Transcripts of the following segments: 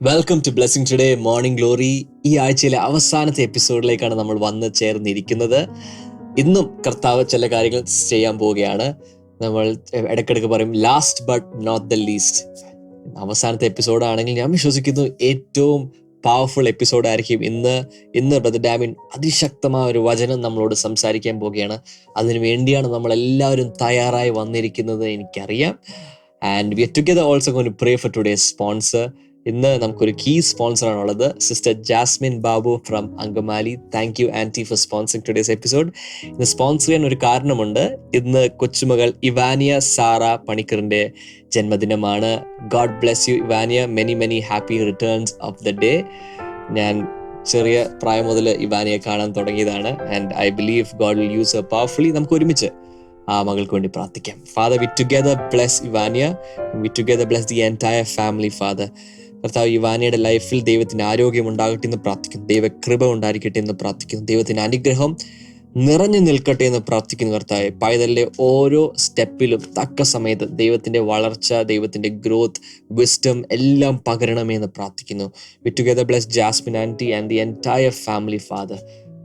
Welcome to blessing today morning glory. ഈ ആഴ്ചയിലെ അവസാനത്തെ എപ്പിസോഡിലേക്കാണ് നമ്മൾ വന്ന് ചേർന്നിരിക്കുന്നത്. ഇന്നും കർത്താവ് ചില കാര്യങ്ങൾ ചെയ്യാൻ പോവുകയാണ്. നമ്മൾ ഇടയ്ക്കിടയ്ക്ക് പറയും last but not the least. അവസാനത്തെ എപ്പിസോഡാണെങ്കിൽ ഞാൻ വിശ്വസിക്കുന്നു ഏറ്റവും പവർഫുൾ എപ്പിസോഡായിരിക്കും ഇന്ന് ബ്രദർ ഡാമിൻ അതിശക്തമായ ഒരു വചനം നമ്മളോട് സംസാരിക്കാൻ പോവുകയാണ്. അതിനു വേണ്ടിയാണ് നമ്മളെല്ലാവരും തയ്യാറായി വന്നിരിക്കുന്നത്, എനിക്കറിയാം. And we are together also going to pray for today's sponsor. ഇന്ന് നമുക്കൊരു കീ സ്പോൺസർ ആണുള്ളത്, sister Jasmine Babu from Angamaly. Thank you auntie for sponsoring today's episode. ഇന്ന് സ്പോൺസർ ചെയ്യാൻ ഒരു കാരണമുണ്ട്. ഇന്ന് കൊച്ചുമകൾ ഇവാനിയ സാറ പണിക്കറിന്റെ ജന്മദിനമാണ്. God bless you Ivania, many many happy returns of the day. ഞാൻ ചെറിയ പ്രായം മുതൽ ഇവാനിയെ കാണാൻ തുടങ്ങിയതാണ്. And I believe God will use her powerfully. നമുക്ക് ഒരുമിച്ച് ആ മകൾക്ക് വേണ്ടി പ്രാർത്ഥിക്കാം. Father, we together bless Ivania, we together bless the entire family. Father, കർത്താവ് ഇവാനിയുടെ ലൈഫിൽ ദൈവത്തിന് ആരോഗ്യം ഉണ്ടാകട്ടെ എന്ന് പ്രാർത്ഥിക്കുന്നു, ദൈവകൃപ ഉണ്ടായിരിക്കട്ടെ എന്ന് പ്രാർത്ഥിക്കുന്നു, ദൈവത്തിന്റെ അനുഗ്രഹം നിറഞ്ഞു നിൽക്കട്ടെ എന്ന് പ്രാർത്ഥിക്കുന്നു. കർത്താവ്, പൈതലിന്റെ ഓരോ സ്റ്റെപ്പിലും തക്ക സമയത്ത് ദൈവത്തിന്റെ വളർച്ച, ദൈവത്തിന്റെ ഗ്രോത്ത്, വിസ്ഡം എല്ലാം പകരണമേ എന്ന് പ്രാർത്ഥിക്കുന്നു. We together bless Jasmine aunty and the entire family. Father,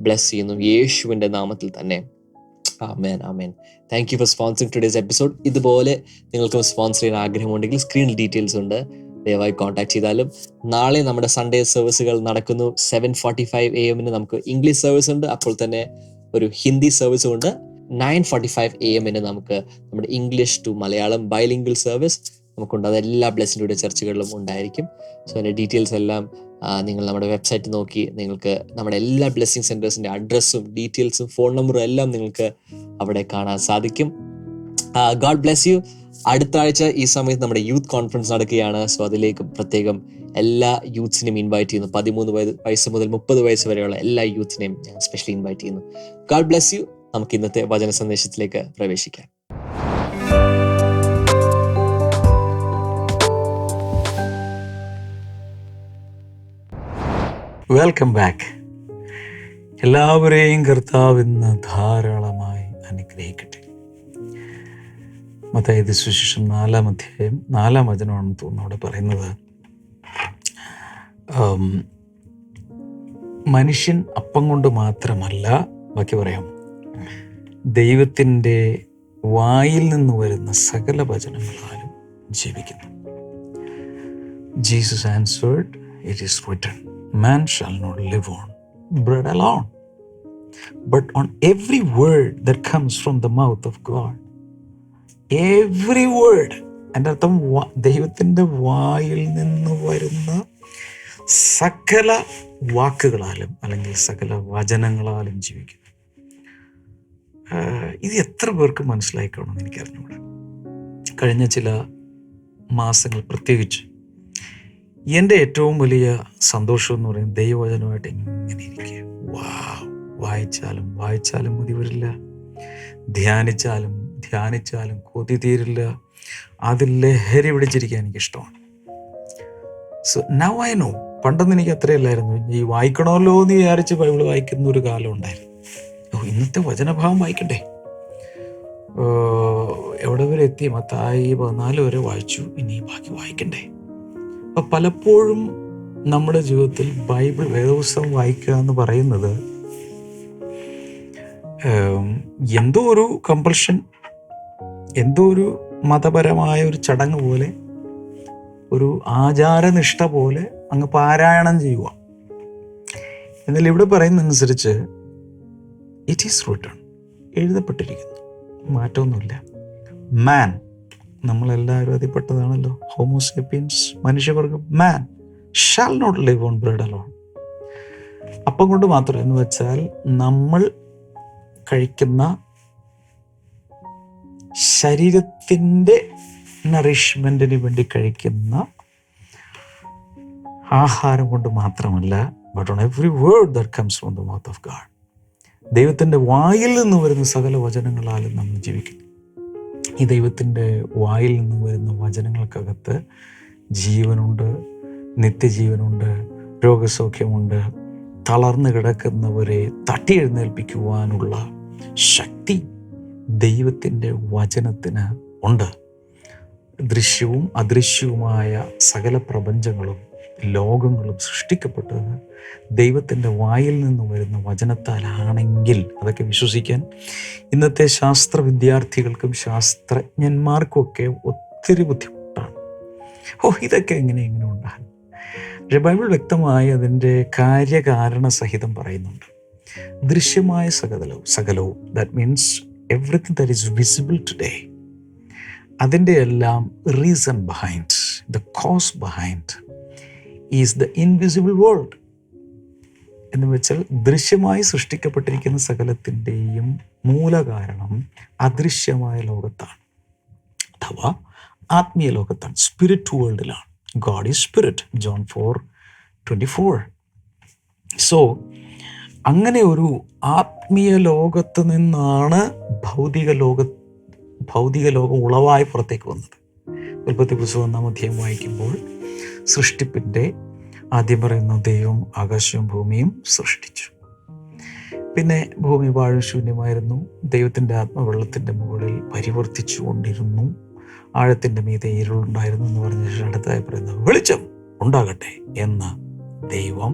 bless ചെയ്യുന്നു യേശുവിന്റെ നാമത്തിൽ തന്നെ. Amen, amen. Thank you for sponsoring today's episode. ഇതുപോലെ നിങ്ങൾക്ക് സ്പോൺസർ ചെയ്യാൻ ആഗ്രഹമുണ്ടെങ്കിൽ സ്ക്രീനിൽ ഡീറ്റെയിൽസ് ഉണ്ട്, ദയവായി കോൺടാക്ട് ചെയ്താലും. നാളെ നമ്മുടെ സൺഡേ സർവീസുകൾ നടക്കുന്നു. 7:45 AM നമുക്ക് ഇംഗ്ലീഷ് സർവീസ് ഉണ്ട്, അപ്പോൾ തന്നെ ഒരു ഹിന്ദി സർവീസും ഉണ്ട്. 9:45 AM നമുക്ക് നമ്മുടെ English to Malayalam bilingual service നമുക്കുണ്ട്. അതെല്ലാ ബ്ലെസ്സിംഗ് ചർച്ചുകളിലും ഉണ്ടായിരിക്കും. സോ അതിൻ്റെ ഡീറ്റെയിൽസ് എല്ലാം നിങ്ങൾ നമ്മുടെ വെബ്സൈറ്റ് നോക്കി നിങ്ങൾക്ക് നമ്മുടെ എല്ലാ ബ്ലെസ്സിംഗ് സെൻറ്റേഴ്സിൻ്റെ അഡ്രസ്സും ഡീറ്റെയിൽസും ഫോൺ നമ്പറും എല്ലാം നിങ്ങൾക്ക് അവിടെ കാണാൻ സാധിക്കും. God bless U. അടുത്ത ആഴ്ച ഈ സമയത്ത് നമ്മുടെ യൂത്ത് കോൺഫറൻസ് നടക്കുകയാണ്. സോ അതിലേക്ക് പ്രത്യേകം എല്ലാ യൂത്ത്സിനെയും ഇൻവൈറ്റ് ചെയ്യുന്നു. 13 വയസ്സ് മുതൽ 30 വയസ്സ് വരെയുള്ള എല്ലാ യൂത്തിനെയും ഞാൻ സ്പെഷ്യലി ഇൻവൈറ്റ് ചെയ്യുന്നു. God bless U. നമുക്ക് ഇന്നത്തെ വചന സന്ദേശത്തിലേക്ക് പ്രവേശിക്കാം. Welcome back. എല്ലാവരെയും കർത്താവ് ഇന്ന് ധാരാളമായി അനുഗ്രഹിക്കട്ടെ. മത്തായി സുവിശേഷം 4-ാം അധ്യായം 4-ാം വചനമാണെന്ന് തോന്നുന്നു അവിടെ പറയുന്നത്, മനുഷ്യൻ അപ്പം കൊണ്ട് മാത്രമല്ല, ബാക്കി പറയാം, ദൈവത്തിൻ്റെ വായിൽ നിന്ന് വരുന്ന സകല വചനങ്ങളാലും ജീവിക്കുന്നു. Jesus answered, it is written, man shall not live on bread alone, but on every word that comes from the mouth of God. Every word. എൻ്റെ അർത്ഥം ദൈവത്തിൻ്റെ വായിൽ നിന്ന് വരുന്ന സകല വാക്കുകളാലും അല്ലെങ്കിൽ സകല വചനങ്ങളാലും ജീവിക്കുന്നു. ഇത് എത്ര പേർക്ക് മനസ്സിലായിക്കണമെന്ന് എനിക്കറിഞ്ഞൂടാ. കഴിഞ്ഞ ചില മാസങ്ങൾ പ്രത്യേകിച്ച് എൻ്റെ ഏറ്റവും വലിയ സന്തോഷം എന്ന് പറയുന്നത് ദൈവവചനമായിട്ട് ഇങ്ങനെ ഇരിക്കുക. വായിച്ചാലും വായിച്ചാലും മതി വരില്ല, ധ്യാനിച്ചാലും കൊതി തീരില്ല. അതിൽ ലഹരി പിടിച്ചിരിക്കാൻ എനിക്കിഷ്ടമാണ്. So now I know. പണ്ടൊന്നും എനിക്ക് അത്രയല്ലായിരുന്നു. ഈ വായിക്കണമല്ലോ എന്ന് വിചാരിച്ച് ബൈബിൾ വായിക്കുന്ന ഒരു കാലം ഉണ്ടായിരുന്നു. ഇന്നത്തെ വചനഭാവം വായിക്കണ്ടേ, എവിടെ വരെ എത്തി? മത്തായി 14 വരെ വായിച്ചു, ഇനി ബാക്കി വായിക്കണ്ടേ? അപ്പം പലപ്പോഴും നമ്മുടെ ജീവിതത്തിൽ ബൈബിൾ വേദപുസ്തകം വായിക്കുക എന്ന് പറയുന്നത് എന്തോ ഒരു കമ്പൽഷൻ, എന്തോ ഒരു മതപരമായ ഒരു ചടങ്ങ് പോലെ, ഒരു ആചാരനിഷ്ഠ പോലെ അങ്ങ് പാരായണം ചെയ്യുക. എന്നാൽ ഇവിടെ പറയുന്നതനുസരിച്ച് ഇറ്റ് ഈസ് റിട്ടൺ, എഴുതപ്പെട്ടിരിക്കുന്നു, മാറ്റമൊന്നുമില്ല. മാൻ, നമ്മളെല്ലാവരും അതിൽപ്പെട്ടതാണല്ലോ, ഹോമോസേപ്പിയൻസ്, മനുഷ്യവർഗം. Man shall not live on bread alone. അപ്പം കൊണ്ട് മാത്രം എന്ന് വെച്ചാൽ നമ്മൾ കഴിക്കുന്ന ശരീരത്തിൻ്റെ നറിഷ്മെൻറ്റിന് വേണ്ടി കഴിക്കുന്ന ആഹാരം കൊണ്ട് മാത്രമല്ല, but on every word that comes from the mouth of God. ദൈവത്തിൻ്റെ വായിൽ നിന്ന് വരുന്ന സകല വചനങ്ങളാലും നമ്മൾ ജീവിക്കുന്നു. ഈ ദൈവത്തിൻ്റെ വായിൽ നിന്ന് വരുന്ന വചനങ്ങൾക്കകത്ത് ജീവനുണ്ട്, നിത്യജീവനുണ്ട്, രോഗസൗഖ്യമുണ്ട്, തളർന്നു കിടക്കുന്നവരെ തട്ടി എഴുന്നേൽപ്പിക്കുവാനുള്ള ശക്തി ദൈവത്തിൻ്റെ വചനത്തിന് ഉണ്ട്. ദൃശ്യവും അദൃശ്യവുമായ സകല പ്രപഞ്ചങ്ങളും ലോകങ്ങളും സൃഷ്ടിക്കപ്പെട്ടത് ദൈവത്തിൻ്റെ വായിൽ നിന്ന് വരുന്ന വചനത്താലാണെങ്കിൽ അതൊക്കെ വിശ്വസിക്കാൻ ഇന്നത്തെ ശാസ്ത്ര വിദ്യാർത്ഥികൾക്കും ശാസ്ത്രജ്ഞന്മാർക്കും ഒക്കെ ഒത്തിരി ബുദ്ധിമുട്ടാണ്. ഇതൊക്കെ എങ്ങനെ ഉണ്ടാകും? പക്ഷേ ബൈബിൾ വ്യക്തമായി അതിൻ്റെ കാര്യകാരണ സഹിതം പറയുന്നുണ്ട്. ദൃശ്യമായ സകലവും that means everything that is visible today, അതിൻ്റെ എല്ലാം reason behind, the cause behind is the invisible world. എന്ന് വെച്ചാൽ ദൃശ്യമായി സൃഷ്ടിക്കപ്പെട്ടിരിക്കുന്ന സകലത്തിൻ്റെയും മൂലകാരണം അദൃശ്യമായ ലോകത്താണ്, അഥവാ ആത്മീയ ലോകത്താണ്, സ്പിരിറ്റ് വേൾഡിലാണ്. God is spirit, John 4:24. So അങ്ങനെ ഒരു ആത്മീയ ലോകത്ത് നിന്നാണ് ഭൗതിക ലോകം ഉളവായി പുറത്തേക്ക് വന്നത്. ഉൽപ്പത്തി പുസ്തകം 1-ാം അധ്യായം വായിക്കുമ്പോൾ സൃഷ്ടിപ്പിൻ്റെ ആദ്യം പറയുന്ന ദൈവം ആകാശവും ഭൂമിയും സൃഷ്ടിച്ചു. പിന്നെ ഭൂമി പാഴും ശൂന്യമായിരുന്നു. ദൈവത്തിൻ്റെ ആത്മവെള്ളത്തിൻ്റെ മുകളിൽ പരിവർത്തിച്ചു കൊണ്ടിരുന്നു. ആഴത്തിൻ്റെ മീതെ ഇരുളുണ്ടായിരുന്നു എന്ന് പറഞ്ഞ അടുത്തായി പറയുന്നത് വെളിച്ചം ഉണ്ടാകട്ടെ എന്ന് ദൈവം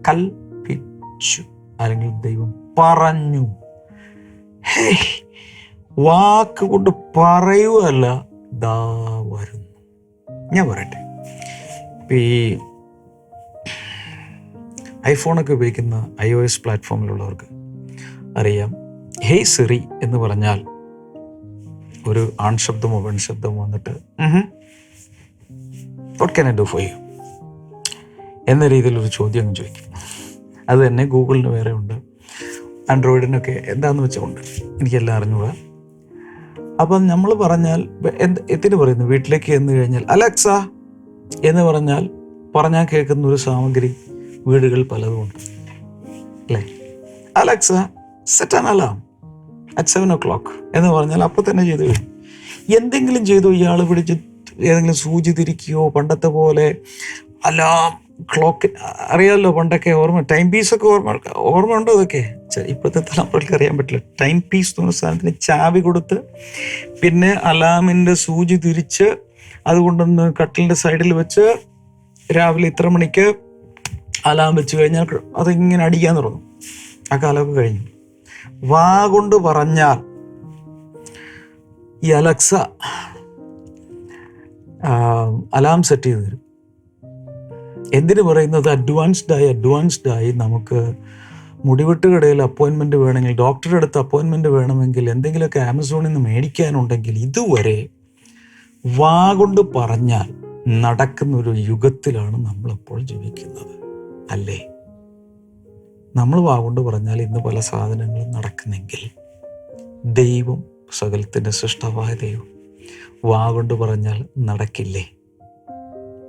കൽപ്പിച്ചു, അല്ലെങ്കിൽ ദൈവം പറഞ്ഞു. വാക്ക് കൊണ്ട് പറയുകയല്ല, ദാ വരുന്നു. ഞാൻ പറയട്ടെ, ഈ ഐഫോണൊക്കെ ഉപയോഗിക്കുന്ന iOS പ്ലാറ്റ്ഫോമിലുള്ളവർക്ക് അറിയാം, ഹേയ് സിറി എന്ന് പറഞ്ഞാൽ ഒരു ആൺശബ്ദമോ പെൺശബ്ദമോ വന്നിട്ട് what can I do for you എന്ന രീതിയിലൊരു ചോദ്യം അങ്ങ് ചോദിക്കും. അത് തന്നെ ഗൂഗിളിന് വേറെ ഉണ്ട്, ആൻഡ്രോയിഡിനൊക്കെ എന്താണെന്ന് വെച്ചാൽ ഉണ്ട്, എനിക്കെല്ലാം അറിഞ്ഞുകൂടാ. അപ്പം നമ്മൾ പറഞ്ഞാൽ എന്തിനു പറയുന്നു, വീട്ടിലേക്ക് ചെന്ന് കഴിഞ്ഞാൽ അലക്സ എന്ന് പറഞ്ഞാൽ കേൾക്കുന്ന ഒരു സാമഗ്രി വീടുകൾ പലതുമുണ്ട് അല്ലേ. Alexa set an alarm at 7 o'clock എന്ന് പറഞ്ഞാൽ അപ്പം തന്നെ ചെയ്തു കഴിഞ്ഞു. എന്തെങ്കിലും ചെയ്തു ഇയാൾ പിടിച്ച് ഏതെങ്കിലും സൂചി തിരിക്കുകയോ, പണ്ടത്തെ പോലെ അലാം ക്ലോക്ക് അറിയാമല്ലോ, പണ്ടൊക്കെ ടൈം പീസൊക്കെ ഓർമ്മ ഉണ്ടോ? അതൊക്കെ ഇപ്പോഴത്തെ തലമുറയ്ക്ക് അറിയാൻ പറ്റില്ല. ടൈം പീസ് എന്ന് പറഞ്ഞ സാധനത്തിന് ചാവി കൊടുത്ത് പിന്നെ അലാമിൻ്റെ സൂചി തിരിച്ച് അതുകൊണ്ടൊന്ന് കട്ടിലിൻ്റെ സൈഡിൽ വെച്ച് രാവിലെ ഇത്ര മണിക്ക് അലാം വെച്ച് കഴിഞ്ഞാൽ അതിങ്ങനെ അടിക്കാൻ തുടങ്ങും. ആ കാലമൊക്കെ കഴിഞ്ഞു. വാ കൊണ്ട് പറഞ്ഞാൽ ഈ അലക്സ അലാം സെറ്റ് ചെയ്ത് തരും. എന്തിനു പറയുന്നത്, അഡ്വാൻസ്ഡ് ആയി നമുക്ക് മുടിവെട്ടുകടയിൽ അപ്പോയിൻമെൻറ്റ് വേണമെങ്കിൽ, ഡോക്ടറുടെ അടുത്ത് അപ്പോയിൻമെൻറ്റ് വേണമെങ്കിൽ, എന്തെങ്കിലുമൊക്കെ ആമസോണിൽ നിന്ന് മേടിക്കാനുണ്ടെങ്കിൽ ഇതുവരെ വാ കൊണ്ട് പറഞ്ഞാൽ നടക്കുന്നൊരു യുഗത്തിലാണ് നമ്മളപ്പോൾ ജീവിക്കുന്നത് അല്ലേ. നമ്മൾ വാ കൊണ്ട് പറഞ്ഞാൽ ഇന്ന് പല സാധനങ്ങളും നടക്കുന്നെങ്കിൽ ദൈവം, സകലത്തിൻ്റെ സൃഷ്ടാവായ ദൈവം വാ കൊണ്ട് പറഞ്ഞാൽ നടക്കില്ലേ?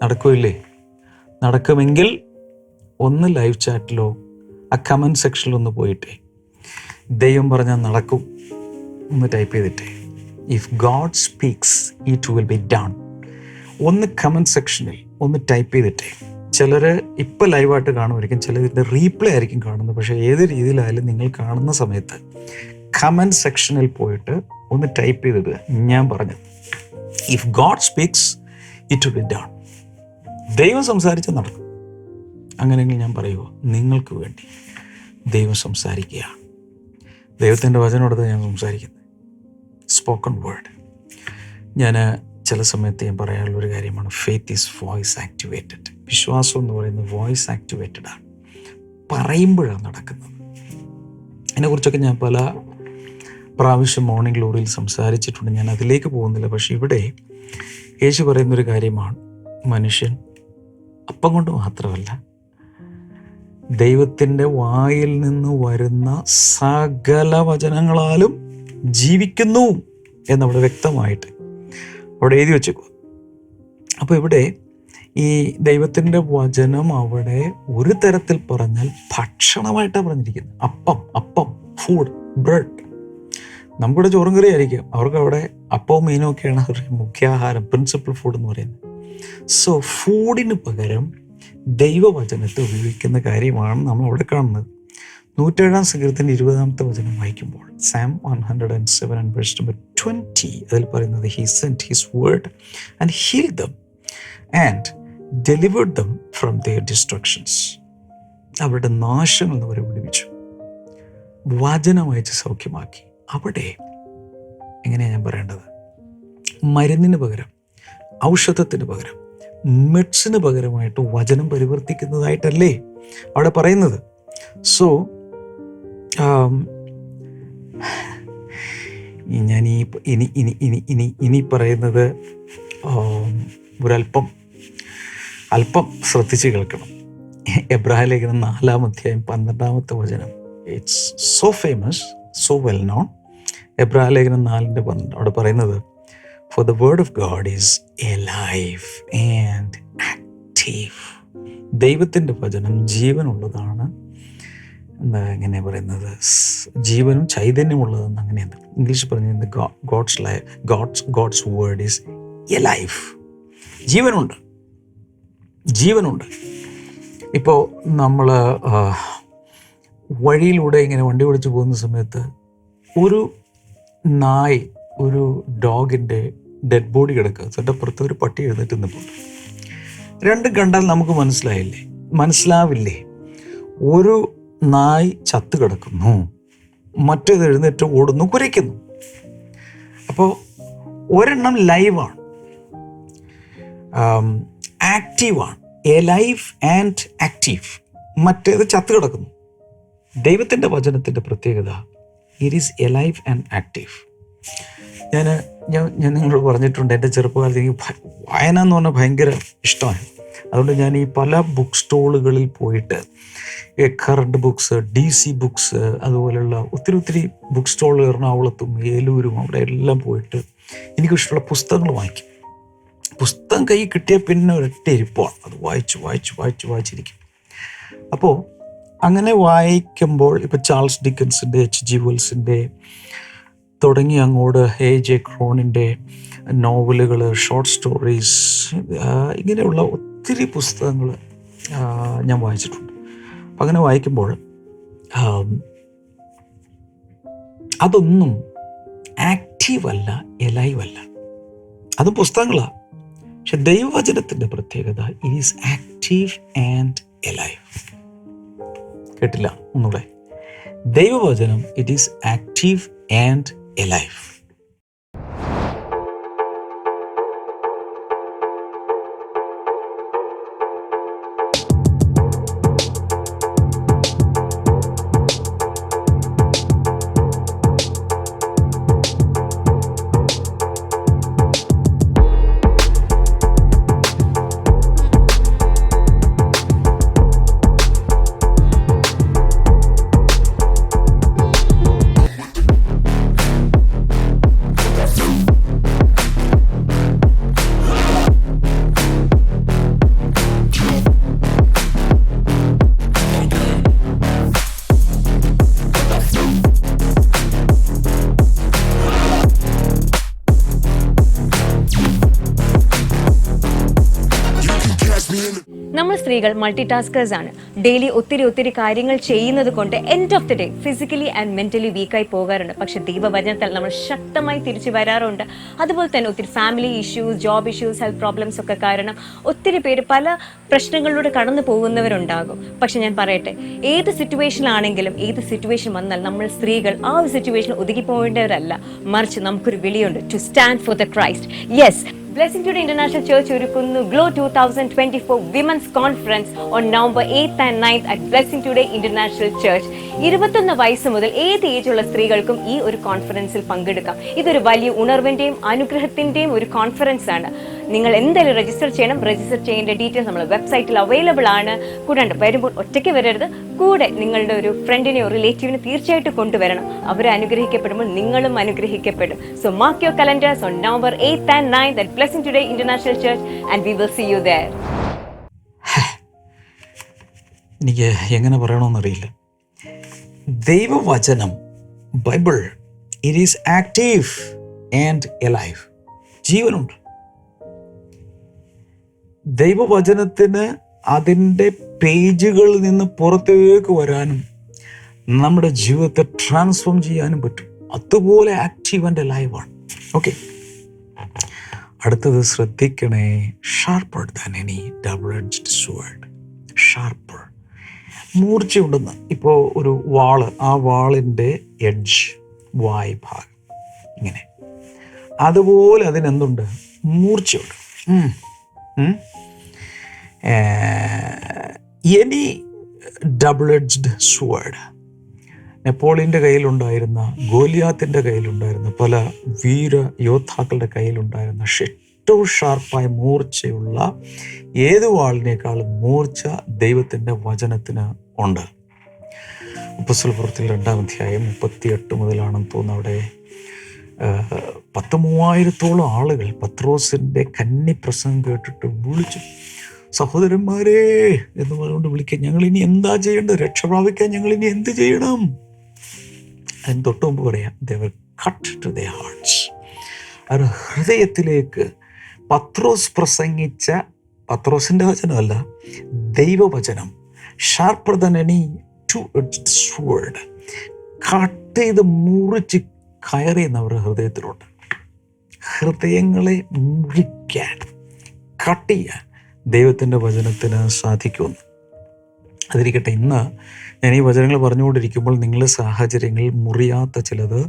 നടക്കില്ലേ? നടക്കുമെങ്കിൽ ഒന്ന് ലൈവ് ചാറ്റിലോ ആ കമൻറ്റ് സെക്ഷനിൽ ഒന്ന് പോയിട്ടേ ദൈവം പറഞ്ഞാൽ നടക്കും ഒന്ന് ടൈപ്പ് ചെയ്തിട്ടേ, if God speaks it will be done ഒന്ന് കമൻറ്റ് സെക്ഷനിൽ ഒന്ന് ടൈപ്പ് ചെയ്തിട്ടേ. ചിലർ ഇപ്പം ലൈവായിട്ട് കാണുമായിരിക്കും, ചിലതിൻ്റെ റീപ്ലേ ആയിരിക്കും കാണുന്നത്. പക്ഷേ ഏത് രീതിയിലായാലും നിങ്ങൾ കാണുന്ന സമയത്ത് കമൻറ്റ് സെക്ഷനിൽ പോയിട്ട് ഒന്ന് ടൈപ്പ് ചെയ്തിടുക, ഞാൻ പറഞ്ഞത് if God speaks it will be done. ദൈവം സംസാരിച്ച് നടക്കും. അങ്ങനെയെങ്കിൽ ഞാൻ പറയുമോ, നിങ്ങൾക്ക് വേണ്ടി ദൈവം സംസാരിക്കുകയാണ്. ദൈവത്തിൻ്റെ വചനമെടുത്ത് ഞാൻ സംസാരിക്കുന്നത് സ്പോക്കൺ വേർഡ്. ഞാൻ ചില സമയത്ത് ഞാൻ പറയാനുള്ളൊരു കാര്യമാണ്, ഫെയ്ത്ത് ഈസ് വോയിസ് ആക്ടിവേറ്റഡ്. വിശ്വാസം എന്ന് പറയുന്നത് വോയിസ് ആക്ടിവേറ്റഡ് ആണ്, പറയുമ്പോഴാണ് നടക്കുന്നത്. അതിനെക്കുറിച്ചൊക്കെ ഞാൻ പല പ്രാവശ്യം മോർണിംഗ് ഗ്ലോറിയിൽ സംസാരിച്ചിട്ടുണ്ട്, ഞാൻ അതിലേക്ക് പോകുന്നില്ല. പക്ഷെ ഇവിടെ യേശു പറയുന്നൊരു കാര്യമാണ്, മനുഷ്യൻ അപ്പം കൊണ്ട് മാത്രമല്ല ദൈവത്തിൻ്റെ വായിൽ നിന്ന് വരുന്ന സകല വചനങ്ങളാലും ജീവിക്കുന്നു എന്നവിടെ വ്യക്തമായിട്ട് അവിടെ എഴുതി വെച്ചേക്കുക. അപ്പോൾ ഇവിടെ ഈ ദൈവത്തിൻ്റെ വചനം അവിടെ ഒരു തരത്തിൽ പറഞ്ഞാൽ ഭക്ഷണമായിട്ടാണ് പറഞ്ഞിരിക്കുന്നത്. അപ്പം ഫുഡ്, ബ്രെഡ്. നമ്മുടെ ചോറും കറി ആയിരിക്കും, അവർക്ക് അവിടെ അപ്പവും മീനും ഒക്കെയാണ് അവരുടെ മുഖ്യാഹാരം, പ്രിൻസിപ്പൽ ഫുഡ് എന്ന് പറയുന്നത്. സോ ഫുഡിന് പകരം ദൈവവചനത്തെ ഉപയോഗിക്കുന്ന കാര്യമാണ് നമ്മൾ അവിടെ കാണുന്നത്. 107-ാം സങ്കീർത്തനം 20-ാമത്തെ വചനം വായിക്കുമ്പോൾ സാം 107:20 അതിൽ പറയുന്നത്, he saint his word and healed them and delivered them from their destructions. അവരുടെ നാശങ്ങളിൽ നിന്ന് അവരെ വിടുവിച്ചു, വചനം അയച്ച് സൗഖ്യമാക്കി. അവിടെ എങ്ങനെയാണ് ഞാൻ പറയേണ്ടത്? മരുന്നിന് പകരം, ഔഷധത്തിന് പകരം, മെഡിസിന് പകരമായിട്ട് വചനം പരിവർത്തിക്കുന്നതായിട്ടല്ലേ അവിടെ പറയുന്നത്. സോ ഞാൻ ഇനി പറയുന്നത് അല്പം ശ്രദ്ധിച്ച് കേൾക്കണം. എബ്രായ ലേഖനം 4:12. It's so famous, so well known. എബ്രായ ലേഖനം 4:12 അവിടെ പറയുന്നത്, For the word of God is alive and active. ദൈവത്തിൻ്റെ വചനം ജീവനുള്ളതാണ്. എങ്ങനെ പറയുന്നത്? ജീവനും ചൈതന്യമുള്ളതെന്ന് അങ്ങനെയാണ് ഇംഗ്ലീഷ് പറഞ്ഞത്. God's word is alive. ജീവനുണ്ട്. ഇപ്പോൾ നമ്മൾ വഴിയിലൂടെ ഇങ്ങനെ വണ്ടി ഓടിച്ച് പോകുന്ന സമയത്ത് ഒരു നായ്, ഒരു ഡോഗിൻ്റെ ഡെഡ് ബോഡി കിടക്കുക, തൊട്ടപ്പുറത്ത് ഒരു പട്ടി എഴുന്നേറ്റ് നിൽപ്പുണ്ട്. രണ്ടും കണ്ടാൽ നമുക്ക് മനസ്സിലാവില്ലേ? ഒരു നായ് ചത്ത് കിടക്കുന്നു, മറ്റേത് എഴുന്നേറ്റ് ഓടുന്നു, കുരയ്ക്കുന്നു. അപ്പോൾ ഒരെണ്ണം ലൈവാണ്, ആക്റ്റീവാണ്, എലൈവ് ആൻഡ് ആക്റ്റീവ്. മറ്റേത് ചത്ത് കിടക്കുന്നു. ദൈവത്തിൻ്റെ വചനത്തിൻ്റെ പ്രത്യേകത, it is alive and active. ഞാൻ നിങ്ങളോട് പറഞ്ഞിട്ടുണ്ട്, എൻ്റെ ചെറുപ്പകാലത്ത് എനിക്ക് വായന എന്ന് പറഞ്ഞാൽ ഭയങ്കര ഇഷ്ടമാണ്. അതുകൊണ്ട് ഞാൻ ഈ പല ബുക്ക് സ്റ്റോളുകളിൽ പോയിട്ട് കറണ്ട് ബുക്സ്, DC ബുക്സ്, അതുപോലെയുള്ള ഒത്തിരി ബുക്ക് സ്റ്റോളുകൾ എറണാകുളത്തും ഏലൂരും അവിടെ എല്ലാം പോയിട്ട് എനിക്കിഷ്ടമുള്ള പുസ്തകങ്ങൾ വാങ്ങിക്കും. പുസ്തകം കൈ കിട്ടിയ പിന്നെ ഒരൊറ്റ ഇരിപ്പാണ്, അത് വായിച്ചിരിക്കും. അപ്പോൾ അങ്ങനെ വായിക്കുമ്പോൾ ഇപ്പോൾ ചാൾസ് ഡിക്കൻസിൻ്റെ, H.G. വെൽസിൻ്റെ തുടങ്ങി അങ്ങോട്ട് A.J. ക്രോണിൻ്റെ നോവലുകൾ, ഷോർട്ട് സ്റ്റോറീസ്, ഇങ്ങനെയുള്ള ഒത്തിരി പുസ്തകങ്ങൾ ഞാൻ വായിച്ചിട്ടുണ്ട്. അപ്പം അങ്ങനെ വായിക്കുമ്പോൾ അതൊന്നും ആക്റ്റീവ് അല്ല, എലൈവ് അല്ല. അതും പുസ്തകങ്ങളാണ്. പക്ഷെ ദൈവവചനത്തിൻ്റെ പ്രത്യേകത, it is active and alive. കേട്ടില്ല? ഒന്നുകൂടെ. ദൈവവചനം, it is active and alive. നമ്മൾ സ്ത്രീകൾ മൾട്ടി ടാസ്കേഴ്സ് ആണ്. ഡെയിലി ഒത്തിരി കാര്യങ്ങൾ ചെയ്യുന്നത് കൊണ്ട് end of the day physically and mentally വീക്കായി പോകാറുണ്ട്. പക്ഷെ ദൈവവചനത്താൽ നമ്മൾ ശക്തമായി തിരിച്ചു വരാറുണ്ട്. അതുപോലെ തന്നെ ഒത്തിരി family issues, job issues, health problems ഒക്കെ കാരണം ഒത്തിരി പേര് പല പ്രശ്നങ്ങളിലൂടെ കടന്നു പോകുന്നവരുണ്ടാകും. പക്ഷെ ഞാൻ പറയട്ടെ, ഏത് സിറ്റുവേഷനിലാണെങ്കിലും, ഏത് സിറ്റുവേഷൻ വന്നാൽ നമ്മൾ സ്ത്രീകൾ ആ ഒരു സിറ്റുവേഷൻ ഒതുങ്ങി പോകേണ്ടവരല്ല. മറിച്ച് നമുക്കൊരു വിളിയുണ്ട്, to stand for the Christ. Yes, Blessing Today International Church ഒരുക്കുന്നു Glow 2024 Women's Conference on November 8th and 9th at Blessing Today International Church. 21 വയസ്സ് മുതൽ ഏത് ഏജുള്ള സ്ത്രീകൾക്കും ഈ ഒരു കോൺഫറൻസിൽ പങ്കെടുക്കാം. ഇതൊരു വലിയ ഉണർവിന്റെയും അനുഗ്രഹത്തിന്റെയും ഒരു കോൺഫറൻസ് ആണ്. നിങ്ങൾ എന്തായാലും രജിസ്റ്റർ ചെയ്യണം. രജിസ്റ്റർ ചെയ്യേണ്ട ഡീറ്റെയിൽസ് നമ്മുടെ വെബ്സൈറ്റിൽ അവൈലബിൾ ആണ്. കൂടാണ്ട് വരുമ്പോൾ ഒറ്റയ്ക്ക് വരരുത്, കൂടെ നിങ്ങളുടെ ഒരു ഫ്രണ്ടിനെയോ റിലേറ്റീവിനെ തീർച്ചയായിട്ടും കൊണ്ടുവരണം. അവരെ അനുഗ്രഹിക്കപ്പെടുമ്പോൾ നിങ്ങളും അനുഗ്രഹിക്കപ്പെടും. So mark your calendars on November 8th and 9th at Blessing Today International Church and we will see you there. എനിക്ക് എങ്ങനെ പറയണമെന്നറിയില്ല. ദൈവവചനം, Bible, it is active and alive. ജീവനുണ്ട്. ദൈവവചനത്തിന് അതിൻ്റെ പേജുകളിൽ നിന്ന് പുറത്തേക്ക് വരാനും നമ്മുടെ ജീവിതത്തെ ട്രാൻസ്ഫോം ചെയ്യാനും പറ്റും. അതുപോലെ ആക്റ്റീവ് ആൻഡ് ലൈവാണ്. ഓക്കെ, അടുത്തത് ശ്രദ്ധിക്കണേ, sharper than any double edged sword. Sharper, മൂർച്ചയുണ്ടെന്ന്. ഇപ്പോൾ ഒരു വാള്, ആ വാളിൻ്റെ എഡ്ജ്, വായ് ഭാഗം ഇങ്ങനെ, അതുപോലെ അതിനെന്തുണ്ട്? മൂർച്ചയുണ്ട്. Any double edged sword. നെപ്പോളിയൻ്റെ കയ്യിലുണ്ടായിരുന്ന, ഗോലിയാത്തിൻ്റെ കയ്യിലുണ്ടായിരുന്ന, പല വീര യോദ്ധാക്കളുടെ കയ്യിലുണ്ടായിരുന്ന ഏറ്റവും ഷാർപ്പായ മൂർച്ചയുള്ള ഏത് വാളിനേക്കാളും മൂർച്ച ദൈവത്തിൻ്റെ വചനത്തിന് ഉണ്ട്. അപ്പോസ്തലപ്രവൃത്തിയിൽ 2-ാം അധ്യായം 38 മുതലാണെന്ന് തോന്നുന്നു. അവിടെ 10,000-ഓളം ആളുകൾ പത്രോസിൻ്റെ കന്നി പ്രസംഗം കേട്ടിട്ട് വിളിച്ചു, സഹോദരന്മാരെ എന്ന് പറഞ്ഞുകൊണ്ട് വിളിക്കുക, ഞങ്ങൾ ഇനി എന്താ ചെയ്യേണ്ടത്? രക്ഷ പ്രാപിക്കാൻ ഞങ്ങൾ ഇനി എന്ത് ചെയ്യണം? അതിന് തൊട്ട് മുമ്പ് പറയാം, they were cut to their hearts. അവർ ഹൃദയത്തിലേക്ക് പത്രോസ് പ്രസംഗിച്ച, പത്രോസിൻ്റെ വചനമല്ല, ദൈവവചനം, sharper than any to-edged sword, cut ചെയ്ത് മുറിച്ച് കയറിയെന്നവരുടെ ഹൃദയത്തിലുണ്ട്. ഹൃദയങ്ങളെ മുറിക്കാൻ, കട്ട് ചെയ്യാൻ ദൈവത്തിൻ്റെ വചനത്തിന് സാധിക്കുമെന്ന്. അതിരിക്കട്ടെ, ഇന്ന് ഞാൻ ഈ വചനങ്ങൾ പറഞ്ഞുകൊണ്ടിരിക്കുമ്പോൾ നിങ്ങളുടെ സാഹചര്യങ്ങളിൽ മുറിയാത്ത ചിലത്,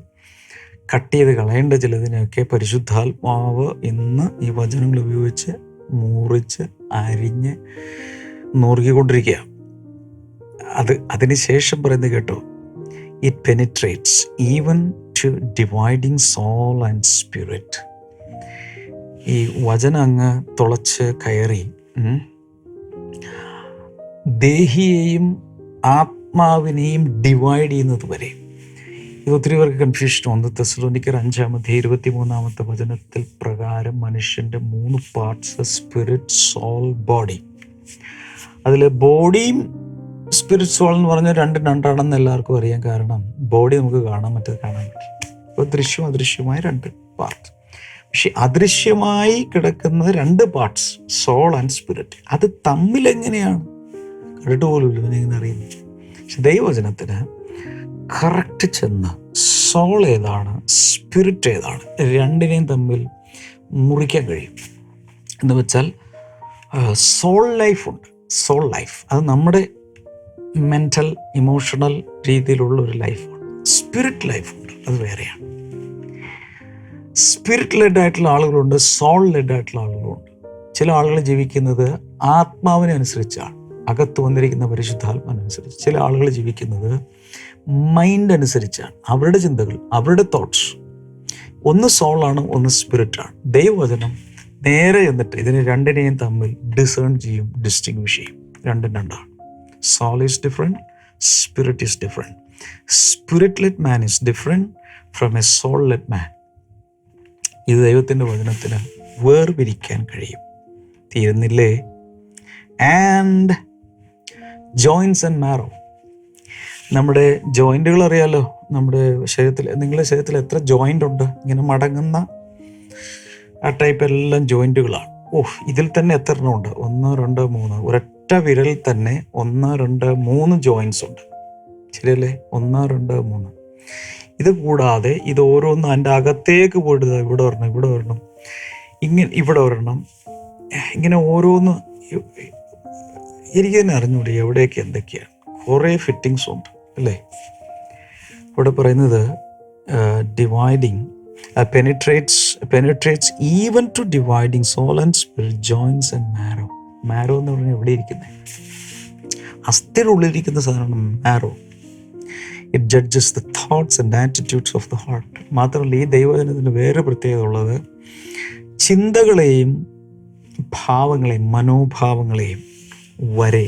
കട്ട് ചെയ്ത് കളയേണ്ട ചിലതിനെയൊക്കെ പരിശുദ്ധാത്മാവ് ഇന്ന് ഈ വചനങ്ങൾ ഉപയോഗിച്ച് മുറിച്ച് അരിഞ്ഞ് നുറുകിക്കൊണ്ടിരിക്കുക. അതിന് ശേഷം പറയുന്നത് കേട്ടോ, it penetrates even to dividing soul and spirit. ഈ വചനം അങ്ങ് തുളച്ച് കയറി ദേഹിയെയും ആത്മാവിനെയും ഡിവൈഡ് ചെയ്യുന്നത് വരെ. ഇത് ഒത്തിരി പേർക്ക് കൺഫ്യൂഷൻ. 1 തെസ്സലോനിക്കർ 5-ാം അധ്യായം 23-ാമത്തെ വചനത്തിൽ പ്രകാരം മനുഷ്യൻ്റെ 3 പാർട്സ്, സ്പിരിറ്റ്, സോൾ, ബോഡി. അതിൽ ബോഡിയും സ്പിരിറ്റ്, സോൾ എന്ന് പറഞ്ഞാൽ രണ്ടാണെന്ന് എല്ലാവർക്കും അറിയാം. കാരണം ബോഡി നമുക്ക് കാണാൻ, മറ്റേത് കാണാൻ പറ്റും. ഇപ്പോൾ ദൃശ്യം അദൃശ്യമായ 2 പാർട്ട്. പക്ഷെ അദൃശ്യമായി കിടക്കുന്ന 2 പാർട്സ്, സോൾ ആൻഡ് സ്പിരിറ്റ്, അത് തമ്മിലെങ്ങനെയാണ് കണ്ടിട്ട് പോലും ഇവനെങ്ങനെ അറിയുന്നത്? പക്ഷെ ദൈവവചനത്തിന് കറക്റ്റ് ചെന്ന് സോൾ ഏതാണ്, സ്പിരിറ്റ് ഏതാണ്, രണ്ടിനെയും തമ്മിൽ മുറിക്കാൻ കഴിയും. എന്ന് വെച്ചാൽ സോൾ ലൈഫ് ഉണ്ട്. സോൾ ലൈഫ് അത് നമ്മുടെ മെൻ്റൽ, ഇമോഷണൽ രീതിയിലുള്ള ഒരു ലൈഫാണ്. സ്പിരിറ്റ് ലൈഫുണ്ട്, അത് വേറെയാണ്. സ്പിരിറ്റ് ലെഡ് ആയിട്ടുള്ള ആളുകളുണ്ട്, സോൾ ലെഡ് ആയിട്ടുള്ള ആളുകളുണ്ട്. ചില ആളുകൾ ജീവിക്കുന്നത് ആത്മാവിനെ അനുസരിച്ചാണ്, അകത്ത് വന്നിരിക്കുന്ന പരിശുദ്ധാത്മാവനുസരിച്ച്. ചില ആളുകൾ ജീവിക്കുന്നത് മൈൻഡ് അനുസരിച്ചാണ്, അവരുടെ ചിന്തകൾ, അവരുടെ തോട്ട്സ്. ഒന്ന് സോളാണ്, ഒന്ന് സ്പിരിറ്റാണ്. ദൈവവചനം നേരെ എന്നിട്ട് ഇതിനെ രണ്ടിനെയും തമ്മിൽ ഡിസേൺ ചെയ്യും, ഡിസ്റ്റിങ്വിഷ് ചെയ്യും. രണ്ടാണ്. Soul is different, spirit is different. Spirit led man is different from a soul led man. ഇത് ദൈവത്തിൻ്റെ വചനത്തിന് വേർപിരിക്കാൻ കഴിയും. തീരുന്നില്ലേ? And joints and marrow. നമ്മുടെ ജോയിൻറ്റുകൾ അറിയാലോ, നമ്മുടെ ശരീരത്തിൽ. നിങ്ങളുടെ ശരീരത്തിൽ എത്ര ജോയിൻ്റ് ഉണ്ട്? ഇങ്ങനെ മടങ്ങുന്ന ആ ടൈപ്പ് എല്ലാം ജോയിൻറ്റുകളാണ്. ഇതിൽ തന്നെ എത്ര എണ്ണം ഉണ്ട്? 1, 2, 3. ഒരൊറ്റ വിരലിൽ തന്നെ 1, 2, 3 ജോയിൻസ് ഉണ്ട്. ശരിയല്ലേ? 1, 2, 3. ഇത് കൂടാതെ ഇത് ഓരോന്നും അതിൻ്റെ അകത്തേക്ക് പോയിട്ട് ഇവിടെ വരണം, ഇവിടെ വരണം, ഇങ്ങനെ ഇവിടെ വരണം, ഇങ്ങനെ ഓരോന്ന്. എനിക്ക് തന്നെ അറിഞ്ഞൂടെ എവിടെയൊക്കെ എന്തൊക്കെയാണ്. കുറേ ഫിറ്റിങ്സ് ഉണ്ട് അല്ലേ? ഇവിടെ പറയുന്നത് dividing penetrates even to dividing soul and spirit, joins and marrow. Marrow എന്ന് പറഞ്ഞാൽ എവിടെ ഇരിക്കുന്നത്? അസ്ഥിയുടെ ഉള്ളിലിരിക്കുന്ന സാധനമാണ് marrow. It judges the thoughts and attitudes of the heart. മാത്രമല്ല, ഈ ദൈവജനത്തിന് വേറെ പ്രത്യേകത ഉള്ളത്, ചിന്തകളെയും ഭാവങ്ങളെയും മനോഭാവങ്ങളെയും വരെ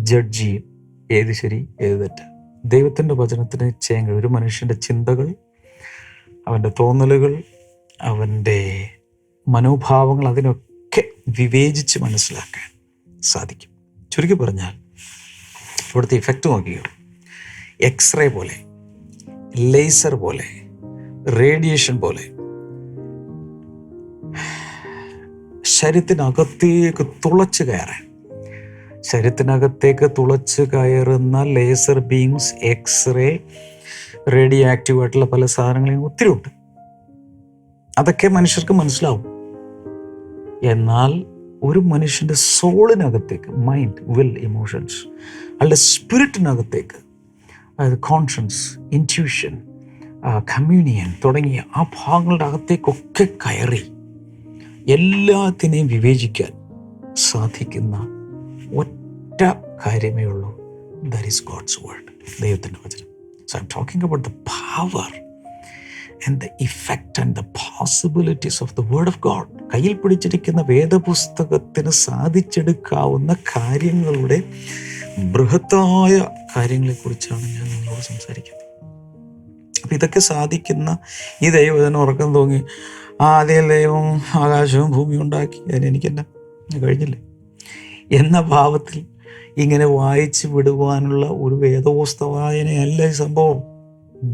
ജഡ്ജ് ചെയ്യും. ഏത് ശരി, ഏത് തെറ്റ്. ദൈവത്തിൻ്റെ വചനത്തിന് ചെയ്യാൻ കഴിയും. ഒരു മനുഷ്യൻ്റെ ചിന്തകൾ, അവൻ്റെ തോന്നലുകൾ, അവൻ്റെ മനോഭാവങ്ങൾ, അതിനൊക്കെ വിവേചിച്ച് മനസ്സിലാക്കാൻ സാധിക്കും. ചുരുക്കി പറഞ്ഞാൽ ഇവിടുത്തെ ഇഫക്റ്റ് നോക്കിയോ, എക്സ്റേ പോലെ, ലേസർ പോലെ, റേഡിയേഷൻ പോലെ ശരീരത്തിനകത്തേക്ക് തുളച്ച് കയറാൻ, ശരീരത്തിനകത്തേക്ക് തുളച്ച് കയറുന്ന laser beams, X-ray, radio active ആയിട്ടുള്ള പല സാധനങ്ങളും ഒത്തിരി ഉണ്ട്. അതൊക്കെ മനുഷ്യർക്ക് മനസ്സിലാവും. എന്നാൽ ഒരു മനുഷ്യൻ്റെ സോളിനകത്തേക്ക്, മൈൻഡ്, വിൽ, ഇമോഷൻസ്, അയാളുടെ സ്പിരിറ്റിനകത്തേക്ക്, അതായത് കോൺഷ്യൻസ്, ഇൻറ്റ്യൂഷൻ, കമ്മ്യൂണിയൻ തുടങ്ങിയ ആ ഭാഗങ്ങളുടെ അകത്തേക്കൊക്കെ കയറി എല്ലാത്തിനെയും വിവേചിക്കാൻ സാധിക്കുന്ന ഒറ്റ കാര്യമേ ഉള്ളൂ. ദാറ്റ് ഈസ് ഗോഡ്സ് വേർഡ്, ദൈവത്തിൻ്റെ വചനം. So I am talking about the power and the effect and the possibilities of the word of God. കയ്യിൽ പിടിച്ചിരിക്കുന്ന വേദപുസ്തകത്തിന് സാധിച്ചെടുക്കാവുന്ന കാര്യങ്ങളുടെ ബൃഹത്തായ കാര്യങ്ങളെക്കുറിച്ചാണ് ഞാൻ നിങ്ങളോട് സംസാരിക്കുന്നത്. അപ്പം ഇതൊക്കെ സാധിക്കുന്ന ഈ ദൈവത്തിന് ഉറക്കം തോന്നി ആദ്യം ദൈവം ആകാശവും ഭൂമിയും ഉണ്ടാക്കി, അതിനെനിക്കെന്നെ കഴിഞ്ഞില്ലേ എന്ന ഭാവത്തിൽ ഇങ്ങനെ വായിച്ചു വിടുവാനുള്ള ഒരു വേദപുസ്തക വായനയല്ല ഈ സംഭവം.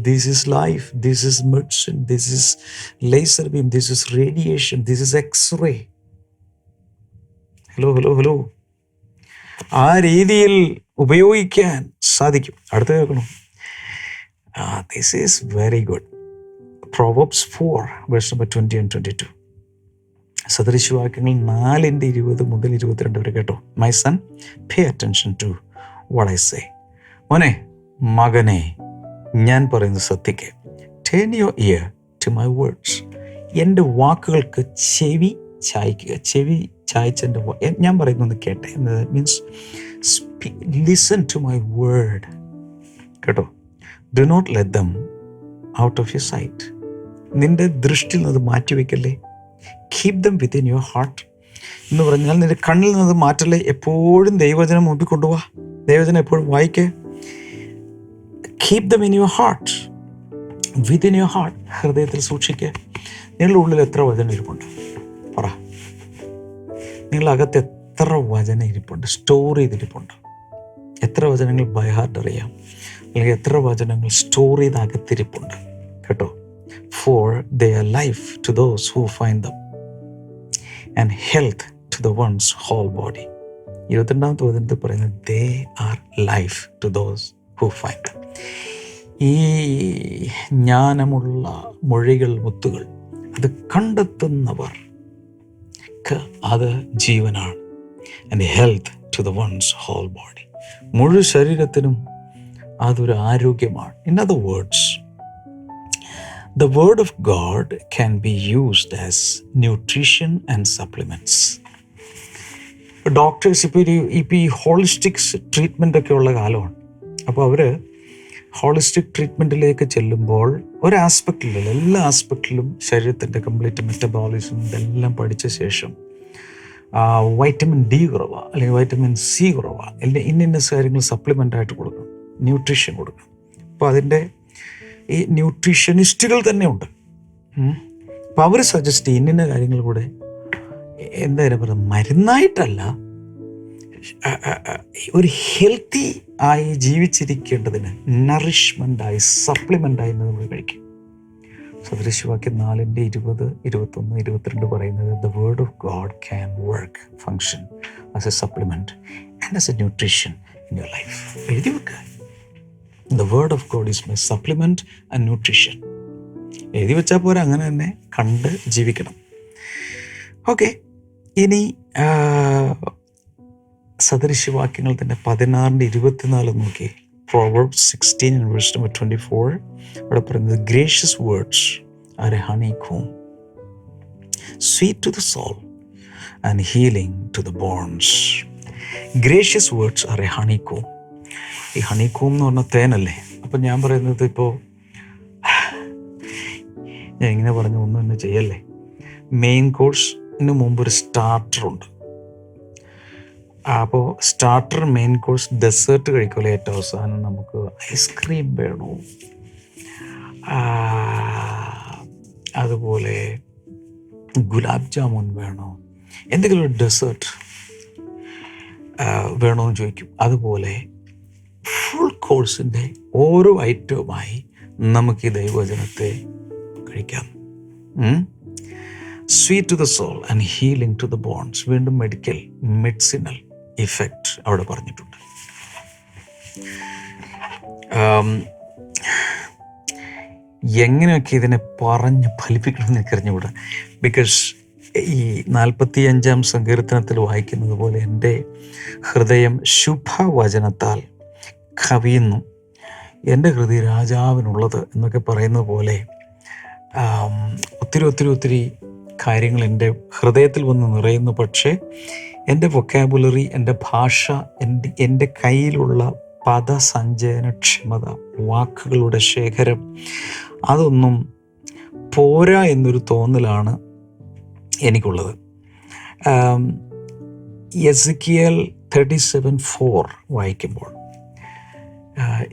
This is life, this is medicine, this is laser beam, this is radiation, this is x-ray. Hello ആ രീതിയിൽ ഉപയോഗിക്കാൻ സാധിക്കും. അടുത്ത കേൾക്കണം. This is very good. Proverbs 4 verse number 20 and 22. സദൃശവാക്യങ്ങൾ 4:20 മുതൽ 22 വരെ കേട്ടോ. My son, pay attention to what I say. മോനെ, മകനെ, ഞാൻ പറയുന്നത് ശ്രദ്ധിക്കുക. Turn your ear to my words. എൻ്റെ വാക്കുകൾക്ക് ചെവി ചായ്ക്കുക. ചെവി ചായ്ച്ചെൻ്റെ ഞാൻ പറയുന്നത് കേട്ടെ. Means listen to my word. കേട്ടോ. Do not let them out of your sight. നിൻ്റെ ദൃഷ്ടിയിൽ നിന്ന് മാറ്റിവെക്കല്ലേ. Keep them within your heart എന്ന് പറഞ്ഞാൽ നിൻ്റെ കണ്ണിൽ നിന്നത് മാറ്റല്ലേ. എപ്പോഴും ദൈവവചനം മുമ്പിൽ കൊണ്ടുപോവാ. ദൈവവചനം എപ്പോഴും വായിക്കേ. Keep them in your heart, within your heart. ഹൃദയത്തിൽ സൂക്ഷിക്കുക. നിങ്ങളുടെ ഉള്ളിൽ എത്ര വചനം ഇരിപ്പുണ്ട്? പറ. നിങ്ങളുടെ അകത്ത് എത്ര വചനം ഇരിപ്പുണ്ട്? സ്റ്റോർ ചെയ്തിരിപ്പുണ്ട്? എത്ര വചനങ്ങൾ ബൈ ഹാർട്ട് അറിയാം? അല്ലെങ്കിൽ എത്ര വചനങ്ങൾ സ്റ്റോർ ചെയ്ത് അകത്തിരിപ്പുണ്ട്? കേട്ടോ. For they are life to those who find them and health to the one's whole body. 22ാമത്തെ വചനത്തിൽ പറയുന്നത് they are life to those who find them. ഈ ജ്ഞാനമുള്ള മൊഴികൾ, മുത്തുകൾ അത് കണ്ടെത്തുന്നവർക്ക് അത് ജീവനാണ്. And health to the one's whole body. മുഴു ശരീരത്തിനും അതൊരു ആരോഗ്യമാണ്. In other words, the word of God can be used as nutrition and supplements. Doctors ഇപ്പോൾ ഈ ഹോളിസ്റ്റിക്സ് ട്രീറ്റ്മെൻ്റ് ഒക്കെ ഉള്ള കാലമാണ്. അപ്പോൾ അവർ ഹോളിസ്റ്റിക് ട്രീറ്റ്മെൻറ്റിലേക്ക് ചെല്ലുമ്പോൾ ഒരു ആസ്പെക്റ്റിലല്ല, എല്ലാ ആസ്പെക്റ്റിലും ശരീരത്തിൻ്റെ കംപ്ലീറ്റ് മെറ്റബോളിസം ഇതെല്ലാം പഠിച്ച ശേഷം വൈറ്റമിൻ ഡി കുറവാ അല്ലെങ്കിൽ വൈറ്റമിൻ സി കുറവാ, അല്ലെങ്കിൽ ഇന്ന കാര്യങ്ങൾ സപ്ലിമെൻ്റായിട്ട് കൊടുക്കണം, ന്യൂട്രീഷൻ കൊടുക്കണം. അപ്പോൾ അതിൻ്റെ ഈ ന്യൂട്രീഷനിസ്റ്റുകൾ തന്നെ ഉണ്ട്. അപ്പോൾ അവർ സജസ്റ്റ് ചെയ്യും ഇന്ന കാര്യങ്ങൾ കൂടെ എന്തായാലും പറയുക, മരുന്നായിട്ടല്ല, ഒരു ഹെൽത്തി ആയി ജീവിച്ചിരിക്കേണ്ടതിന് നറിഷ്മെൻ്റായി, സപ്ലിമെൻ്റായി നമ്മൾ കഴിക്കും. സദൃശവാക്യം 4:20, 21, 22 പറയുന്നത് the word of God can work, function as A supplement and as A nutrition in your life. എഴുതി വെക്കുക. The word of God is my supplement and nutrition. എഴുതി വെച്ചാൽ പോരാ, അങ്ങനെ തന്നെ കണ്ട് ജീവിക്കണം. ഓക്കെ. ഇനി സദൃശവാക്യങ്ങൾ തന്നെ 16:24 നോക്കി. Proverbs 16 and verse number 24 അവിടെ പറയുന്നത് gracious words are a honeycomb, sweet to the soul and healing to the bones. Gracious words are a honeycomb. ഈ ഹണികോം എന്ന് പറഞ്ഞാൽ തേനല്ലേ. അപ്പം ഞാൻ പറയുന്നത്, ഇപ്പോൾ ഞാൻ ഇങ്ങനെ പറഞ്ഞു ഒന്നും എന്നെ ചെയ്യല്ലേ. മെയിൻ കോഴ്സിന് മുമ്പ് ഒരു സ്റ്റാർട്ടറുണ്ട്. അപ്പോൾ സ്റ്റാർട്ടർ, മെയിൻ കോഴ്സ്, ഡെസേർട്ട് കഴിക്കുമല്ലോ. ഏറ്റവും അവസാനം നമുക്ക് ഐസ്ക്രീം വേണോ, അതുപോലെ ഗുലാബ് ജാമുൻ വേണോ, എന്തെങ്കിലും ഒരു ഡെസേർട്ട് വേണമെന്ന് ചോദിക്കും. അതുപോലെ ഫുൾ കോഴ്സിൻ്റെ ഓരോ ഐറ്റവുമായി നമുക്ക് ഈ ദൈവവചനത്തെ കഴിക്കാം. Sweet to the soul and healing to the bones. വീണ്ടും മെഡിസിനൽ ഇഫക്റ്റ് അവിടെ പറഞ്ഞിട്ടുണ്ട്. എങ്ങനെയൊക്കെ ഇതിനെ പറഞ്ഞ് ഫലിപ്പിക്കണമെന്ന് എനിക്ക് അറിഞ്ഞുകൂടാ. ബിക്കോസ് ഈ 45-ാം സങ്കീർത്തനത്തിൽ വായിക്കുന്നത് പോലെ എൻ്റെ ഹൃദയം ശുഭവചനത്താൽ കവിയുന്നു, എൻ്റെ ഹൃദയ രാജാവിനുള്ളത് എന്നൊക്കെ പറയുന്നത് പോലെ ഒത്തിരി ഒത്തിരി ഒത്തിരി കാര്യങ്ങൾ എൻ്റെ ഹൃദയത്തിൽ വന്ന് നിറയുന്നു. പക്ഷേ എൻ്റെ വൊക്കാബുലറി, എൻ്റെ ഭാഷ, എൻ്റെ കയ്യിലുള്ള പദസഞ്ചയനക്ഷമത, വാക്കുകളുടെ ശേഖരം, അതൊന്നും പോരാ എന്നൊരു തോന്നലാണ് എനിക്കുള്ളത്. എസെക്കിയേൽ 37:4 വായിക്കുമ്പോൾ,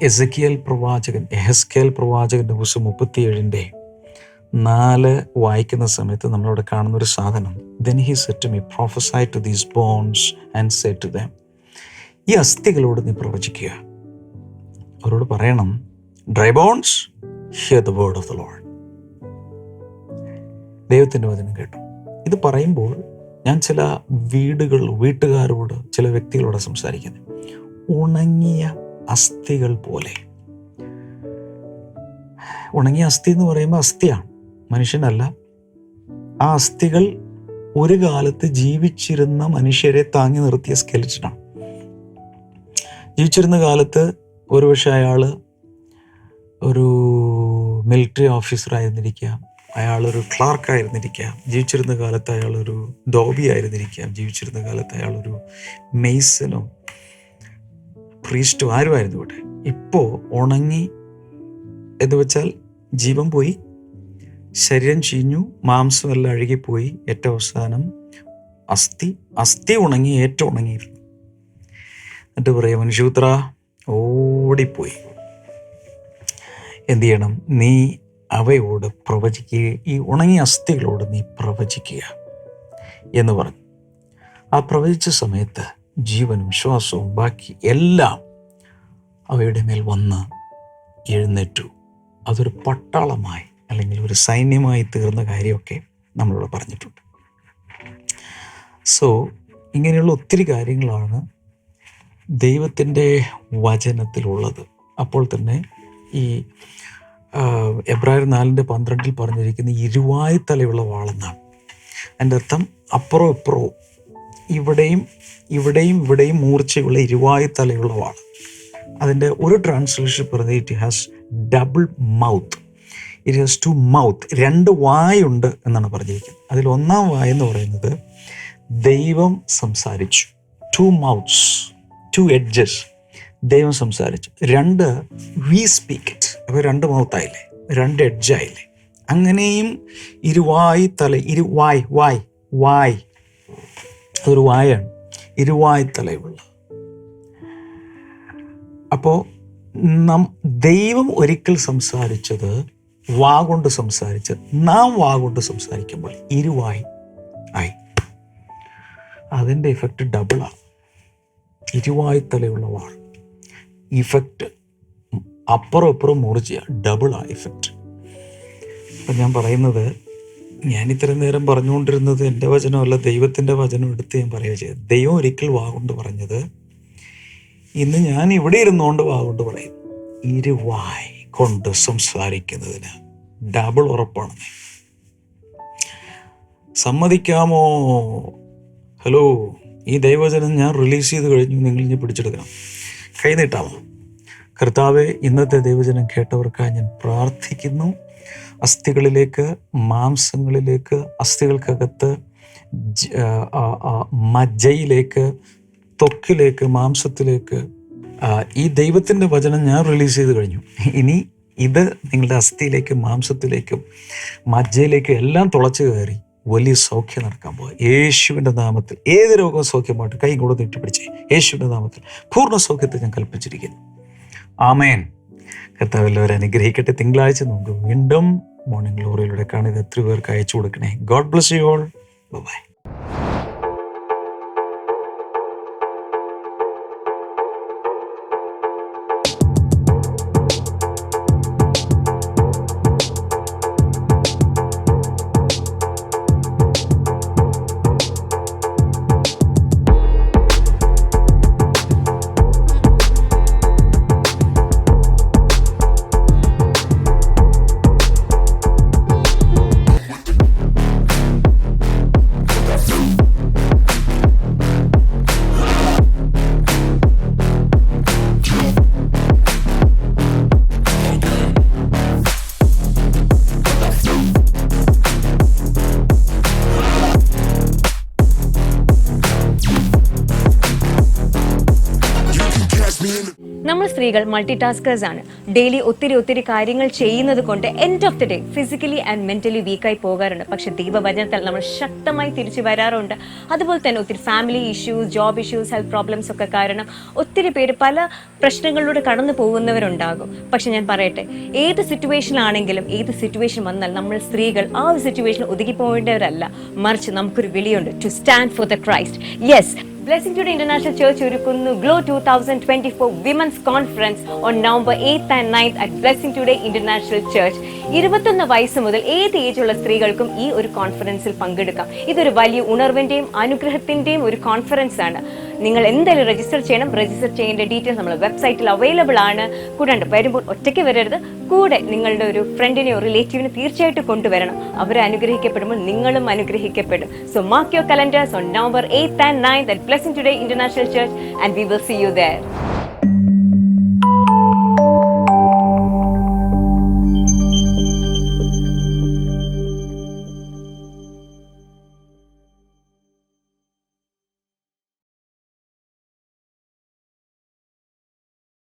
എസെക്കിയേൽ പ്രവാചകൻ്റെ പുസ്തകം 37:4 വായിക്കുന്ന സമയത്ത് നമ്മളവിടെ കാണുന്നൊരു സാധനം, then he said to me, prophesy to these bones and say to them, ഈ അസ്ഥികളോട് നീ പ്രവചിക്കുക, അവരോട് പറയണം, dry bones, hear the word of the Lord. ദൈവത്തിൻ്റെ വചനം കേട്ടു. ഇത് പറയുമ്പോൾ ഞാൻ ചില വീട്ടുകാരോട്, ചില വ്യക്തികളോട് സംസാരിക്കുന്നത്, ഉണങ്ങിയ അസ്ഥികൾ പോലെ. ഉണങ്ങിയ അസ്ഥി എന്ന് പറയുമ്പോൾ അസ്ഥിയാണ്, മനുഷ്യനല്ല. ആ അസ്ഥികൾ ഒരു കാലത്ത് ജീവിച്ചിരുന്ന മനുഷ്യരെ താങ്ങി നിർത്തിയ സ്കെലിറ്റനാണ്. ജീവിച്ചിരുന്ന കാലത്ത് ഒരുപക്ഷെ അയാൾ ഒരു മിലിറ്ററി ഓഫീസറായിരുന്നിരിക്കാം, അയാളൊരു ക്ലാർക്കായിരുന്നിരിക്കാം, ജീവിച്ചിരുന്ന കാലത്ത് അയാളൊരു ധോബി ആയിരുന്നിരിക്കാം, ജീവിച്ചിരുന്ന കാലത്ത് അയാളൊരു മെയ്സനോ പ്രീസ്റ്റോ ആരുമായിരുന്നു ഇവിടെ. ഇപ്പോൾ ഉണങ്ങി എന്ന് വെച്ചാൽ ജീവൻ പോയി, ശരീരം ചീഞ്ഞു, മാംസമെല്ലാം അഴുകിപ്പോയി, ഏറ്റവും അവസാനം അസ്ഥി ഉണങ്ങി, ഏറ്റവും ഉണങ്ങിയിരുന്നു. എന്നിട്ട് പറയാം, മനുഷ്യപുത്ര ഓടിപ്പോയി എന്ത് ചെയ്യണം, നീ അവയോട് പ്രവചിക്കുക, ഈ ഉണങ്ങിയ അസ്ഥികളോട് നീ പ്രവചിക്കുക എന്ന് പറഞ്ഞു. ആ പ്രവചിച്ച സമയത്ത് ജീവനും ശ്വാസവും ബാക്കി എല്ലാം അവയുടെ മേൽ വന്ന് എഴുന്നേറ്റു. അതൊരു പട്ടാളമായി അല്ലെങ്കിൽ ഒരു സൈന്യമായി തീർന്ന കാര്യമൊക്കെ നമ്മളിവിടെ പറഞ്ഞിട്ടുണ്ട്. സോ ഇങ്ങനെയുള്ള ഒത്തിരി കാര്യങ്ങളാണ് ദൈവത്തിൻ്റെ വചനത്തിലുള്ളത്. അപ്പോൾ തന്നെ ഈ എബ്രായർ 4:12 പറഞ്ഞിരിക്കുന്ന ഇരുവായ്ത്തലയുള്ള വാളെന്നാണ്. അതിൻ്റെ അർത്ഥം അപ്പുറവും ഇപ്പുറവും, ഇവിടെയും മൂർച്ചയുള്ള ഇരുവായ്ത്തലയുള്ള വാൾ. അതിൻ്റെ ഒരു ട്രാൻസ്ലേഷൻ പറഞ്ഞത് it has double mouth, it has 2 mouth, 2 വായുണ്ട് എന്നാണ് പറഞ്ഞിരിക്കുന്നത്. അതിൽ ഒന്നാം വായ എന്ന് പറയുന്നത് ദൈവം സംസാരിച്ചു, 2 മൗത്ത്സ്, 2 എഡ്ജസ്, ദൈവം സംസാരിച്ചു. 2 വി സ്പീക്ക് ഇറ്റ്, അപ്പോൾ 2 മൗത്തായില്ലേ, 2 എഡ്ജായില്ലേ. അങ്ങനെയും വായ് അതൊരു വായാണ്, ഇരുവായ്ത്തലയുള്ള. അപ്പോൾ ദൈവം ഒരിക്കൽ സംസാരിച്ചത് വാ കൊണ്ട് സംസാരിച്ച്, നാം വാ കൊണ്ട് സംസാരിക്കുമ്പോൾ ഇരുവായി ആയി. അതിൻ്റെ ഇഫക്റ്റ് ഡബിളാണ്. ഇരുവായ്ത്തലയുള്ള വാൾ ഇഫക്റ്റ് അപ്പുറം ഇപ്പുറം മുറിച്ച് ഡബിളാ ഇഫക്റ്റ്. അപ്പം ഞാൻ പറയുന്നത്, ഞാൻ ഇത്രയും നേരം പറഞ്ഞുകൊണ്ടിരുന്നത് എൻ്റെ വചനമല്ല, ദൈവത്തിൻ്റെ വചനം എടുത്ത് ഞാൻ പറയുക ചെയ്തത്. ദൈവം ഒരിക്കൽ വാ കൊണ്ട് പറഞ്ഞത് ഇന്ന് ഞാൻ ഇവിടെ ഇരുന്നുകൊണ്ട് വാ കൊണ്ട് പറയും. ഇരുവായ് കൊണ്ട് സംസാരിക്കുന്നതിന് ഡബിൾ ഉറപ്പാണ്. സമ്മതിക്കാമോ? ഹലോ, ഈ ദൈവവചനം ഞാൻ റിലീസ് ചെയ്ത് കഴിഞ്ഞു, നിങ്ങൾ ഇനി പിടിച്ചെടുക്കണം. കൈ നീട്ടാമോ? കർത്താവേ, ഇന്നത്തെ ദൈവവചനം കേട്ടവർക്കായി ഞാൻ പ്രാർത്ഥിക്കുന്നു. അസ്ഥികളിലേക്ക്, മാംസങ്ങളിലേക്ക്, അസ്ഥികൾക്കകത്ത്, മജ്ജയിലേക്ക്, ത്വക്കിലേക്ക്, മാംസത്തിലേക്ക് ഈ ദൈവത്തിൻ്റെ വചനം ഞാൻ റിലീസ് ചെയ്ത് കഴിഞ്ഞു. ഇനി ഇത് നിങ്ങളുടെ അസ്ഥിയിലേക്കും മാംസത്തിലേക്കും മജ്ജയിലേക്കും എല്ലാം തുളച്ചു കയറി വലിയ സൗഖ്യം നടക്കാൻ പോകുക. യേശുവിൻ്റെ നാമത്തിൽ ഏത് രോഗവും സൗഖ്യമായിട്ട് കൈ കൂടെ നീട്ടിപ്പിടിച്ച് യേശുവിൻ്റെ നാമത്തിൽ പൂർണ്ണ സൗഖ്യത്തെ ഞാൻ കൽപ്പിച്ചിരിക്കുന്നു. ആമേൻ. കർത്താവ് എല്ലാവരും അനുഗ്രഹിക്കട്ടെ. തിങ്കളാഴ്ച നമുക്ക് വീണ്ടും മോർണിംഗ് ഗ്ലോറിയിലൂടെ കാണുക. എത്ര പേർക്ക് അയച്ചു കൊടുക്കണേ. God bless you all. Bye. നമ്മൾ സ്ത്രീകൾ മൾട്ടി ടാസ്കേഴ്സ് ആണ്. ഡെയിലി ഒത്തിരി കാര്യങ്ങൾ ചെയ്യുന്നത് കൊണ്ട് end of the day physically and mentally വീക്കായി പോകാറുണ്ട്. പക്ഷെ ദൈവവചനത്താൽ നമ്മൾ ശക്തമായി തിരിച്ചു വരാറുണ്ട്. അതുപോലെ തന്നെ ഒത്തിരി family issues, job issues, health problems ഒക്കെ കാരണം ഒത്തിരി പേര് പല പ്രശ്നങ്ങളിലൂടെ കടന്നു പോകുന്നവരുണ്ടാകും. പക്ഷെ ഞാൻ പറയട്ടെ, ഏത് സിറ്റുവേഷനിലാണെങ്കിലും ഏത് സിറ്റുവേഷൻ വന്നാൽ നമ്മൾ സ്ത്രീകൾ ആ ഒരു സിറ്റുവേഷനിൽ ഒതുങ്ങി പോകേണ്ടവരല്ല, മറിച്ച് നമുക്കൊരു വിളിയുണ്ട്, to stand for the Christ. Yes, blessing today international church ഒരുക്കുന്നു glow 2024 women's conference on November 8th and 9th at blessing today international church. 21 വയസ്സ് മുതൽ ഏത് ഏജുള്ള സ്ത്രീകൾക്കും ഈ ഒരു കോൺഫറൻസിൽ പങ്കെടുക്കാം. ഇതൊരു വലിയ ഉണർവിന്റെയും അനുഗ്രഹത്തിന്റെയും ഒരു കോൺഫറൻസ് ആണ്. നിങ്ങൾ എന്തായാലും രജിസ്റ്റർ ചെയ്യണം. രജിസ്റ്റർ ചെയ്യേണ്ട ഡീറ്റെയിൽസ് നമ്മുടെ വെബ്സൈറ്റിൽ അവൈലബിൾ ആണ്. കൂടാണ്ട് വരുമ്പോൾ ഒറ്റയ്ക്ക് വരരുത്, കൂടെ നിങ്ങളുടെ ഒരു ഫ്രണ്ടിനെയോ റിലേറ്റീവിനെ തീർച്ചയായിട്ടും കൊണ്ടുവരണം. അവരെ അനുഗ്രഹിക്കപ്പെടുമ്പോൾ നിങ്ങളും അനുഗ്രഹിക്കപ്പെടും. So mark your calendars on November 8th and 9th at Blessing Today International Church and we will see you there.